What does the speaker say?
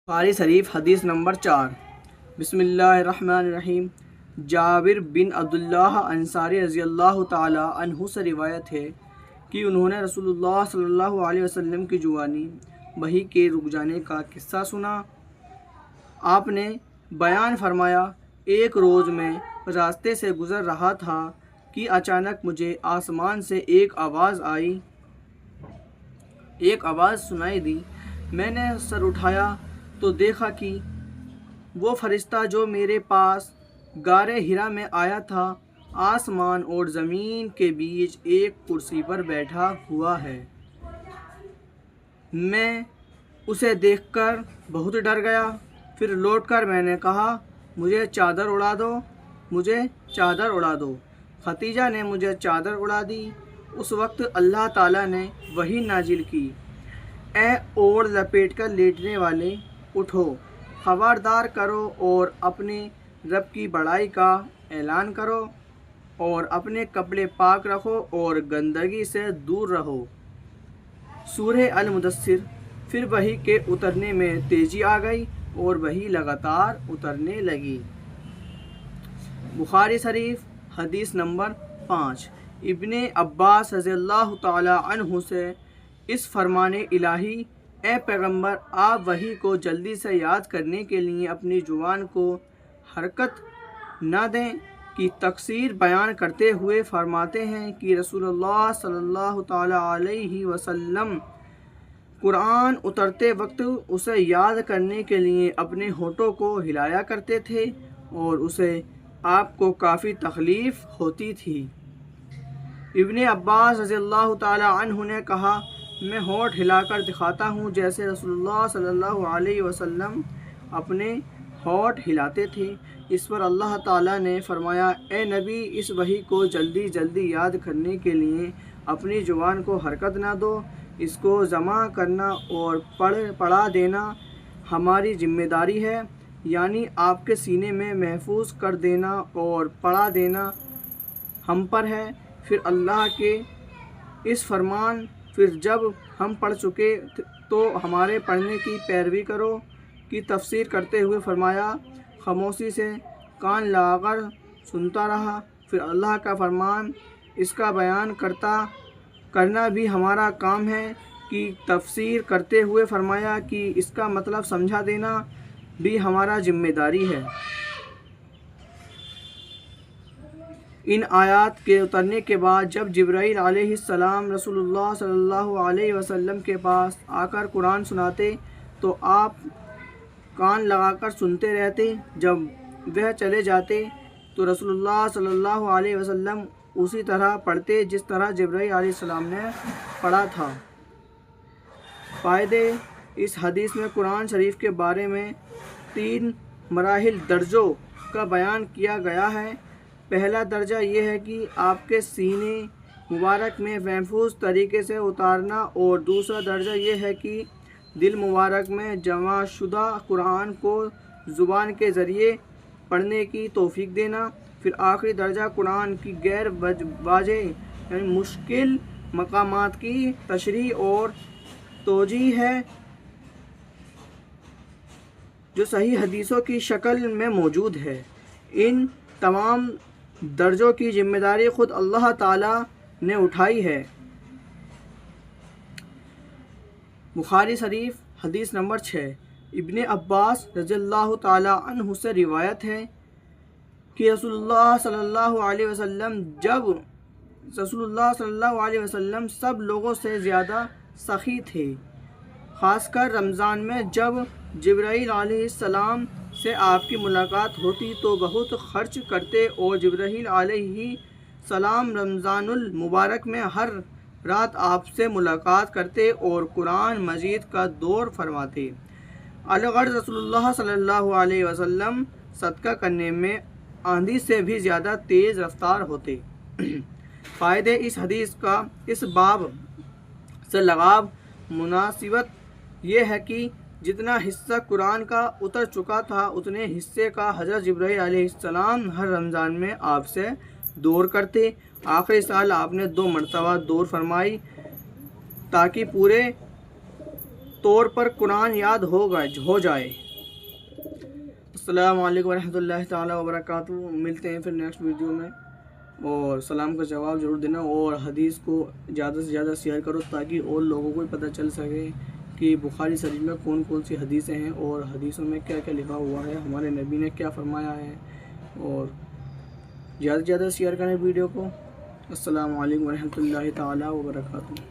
بخاری شریف حدیث نمبر 4۔ بسم اللہ الرحمن الرحیم۔ جابر بن عبداللہ انصاری رضی اللہ تعالی عنہ سے روایت ہے کہ انہوں نے رسول اللہ صلی اللہ علیہ وسلم کی جوانی وحی کے رک جانے کا قصہ سنا۔ آپ نے بیان فرمایا، ایک روز میں راستے سے گزر رہا تھا کہ اچانک مجھے آسمان سے ایک آواز سنائی دی۔ میں نے سر اٹھایا تو دیکھا کہ وہ فرشتہ جو میرے پاس غار حرا میں آیا تھا آسمان اور زمین کے بیچ ایک کرسی پر بیٹھا ہوا ہے۔ میں اسے دیکھ کر بہت ڈر گیا۔ پھر لوٹ کر میں نے کہا، مجھے چادر اڑا دو۔ ختیجہ نے مجھے چادر اڑا دی۔ اس وقت اللہ تعالیٰ نے وحی نازل کی، اے اوڑھ لپیٹ کر لیٹنے والے، اٹھو، خبردار کرو اور اپنے رب کی بڑائی کا اعلان کرو اور اپنے کپڑے پاک رکھو اور گندگی سے دور رہو۔ سورہ المدثر۔ پھر وحی کے اترنے میں تیزی آ گئی اور وحی لگاتار اترنے لگی۔ بخاری شریف حدیث نمبر 5۔ ابن عباس رضی اللہ تعالی عنہ سے اس فرمان الہی، اے پیغمبر، آپ وحی کو جلدی سے یاد کرنے کے لیے اپنی زبان کو حرکت نہ دیں، کی تفسیر بیان کرتے ہوئے فرماتے ہیں کہ رسول اللہ صلی اللہ تعالی علیہ وسلم قرآن اترتے وقت اسے یاد کرنے کے لیے اپنے ہونٹوں کو ہلایا کرتے تھے اور اسے آپ کو کافی تکلیف ہوتی تھی۔ ابن عباس رضی اللہ تعالی عنہ نے کہا، میں ہونٹ ہلا کر دکھاتا ہوں جیسے رسول اللہ صلی اللہ علیہ وسلم اپنے ہونٹ ہلاتے تھے۔ اس پر اللہ تعالیٰ نے فرمایا، اے نبی، اس وحی کو جلدی جلدی یاد کرنے کے لیے اپنی زبان کو حرکت نہ دو، اس کو جمع کرنا اور پڑھا دینا ہماری ذمہ داری ہے، یعنی آپ کے سینے میں محفوظ کر دینا اور پڑھا دینا ہم پر ہے۔ پھر اللہ کے اس فرمان، پھر جب ہم پڑھ چکے تو ہمارے پڑھنے کی پیروی کرو، کی تفسیر کرتے ہوئے فرمایا، خاموشی سے کان لگا کر سنتا رہا۔ پھر اللہ کا فرمان، اس کا بیان کرنا بھی ہمارا کام ہے، کی تفسیر کرتے ہوئے فرمایا کہ اس کا مطلب سمجھا دینا بھی ہمارا ذمہ داری ہے۔ ان آیات کے اترنے کے بعد جب جبرائیل علیہ السلام رسول اللہ صلی اللہ علیہ وسلم کے پاس آ کر قرآن سناتے تو آپ کان لگا کر سنتے رہتے، جب وہ چلے جاتے تو رسول اللہ صلی اللہ علیہ وسلم اسی طرح پڑھتے جس طرح جبرائیل علیہ السلام نے پڑھا تھا۔ فائدے: اس حدیث میں قرآن شریف کے بارے میں 3 مراحل درجوں کا بیان کیا گیا ہے۔ پہلا درجہ یہ ہے کہ آپ کے سینے مبارک میں محفوظ طریقے سے اتارنا، اور دوسرا درجہ یہ ہے کہ دل مبارک میں جمع شدہ قرآن کو زبان کے ذریعے پڑھنے کی توفیق دینا۔ پھر آخری درجہ قرآن کی غیر واضح یعنی مشکل مقامات کی تشریح اور توجیہ ہے جو صحیح حدیثوں کی شکل میں موجود ہے۔ ان تمام درجوں کی ذمہ داری خود اللہ تعالیٰ نے اٹھائی ہے۔ بخاری شریف حدیث نمبر 6۔ ابن عباس رضی اللہ تعالی عنہ سے روایت ہے کہ رسول اللہ صلی اللہ علیہ وسلم سب لوگوں سے زیادہ سخی تھے، خاص کر رمضان میں جب جبرائیل علیہ السلام سے آپ کی ملاقات ہوتی تو بہت خرچ کرتے، اور جبرائیل علیہ السلام رمضان المبارک میں ہر رات آپ سے ملاقات کرتے اور قرآن مجید کا دور فرماتے۔ الغرض رسول اللہ صلی اللہ علیہ وسلم صدقہ کرنے میں آندھی سے بھی زیادہ تیز رفتار ہوتے۔ فائدے: اس حدیث کا اس باب سے لغو مناسبت یہ ہے کہ جتنا حصہ قرآن کا اتر چکا تھا اتنے حصے کا حضرت جبرائیل علیہ السلام ہر رمضان میں آپ سے دور کرتے۔ آخری سال آپ نے 2 مرتبہ دور فرمائی تاکہ پورے طور پر قرآن یاد ہو جائے۔ السلام علیکم ورحمۃ اللہ تعالیٰ وبرکاتہ۔ ملتے ہیں پھر نیکسٹ ویڈیو میں، اور سلام کا جواب ضرور دینا، اور حدیث کو زیادہ سے زیادہ شیئر کرو تاکہ اور لوگوں کو پتہ چل سکے کہ بخاری شریف میں کون کون سی حدیثیں ہیں اور حدیثوں میں کیا کیا لکھا ہوا ہے، ہمارے نبی نے کیا فرمایا ہے، اور زیادہ سے زیادہ شیئر کریں ویڈیو کو۔ السلام علیکم ورحمۃ اللہ تعالیٰ وبرکاتہ۔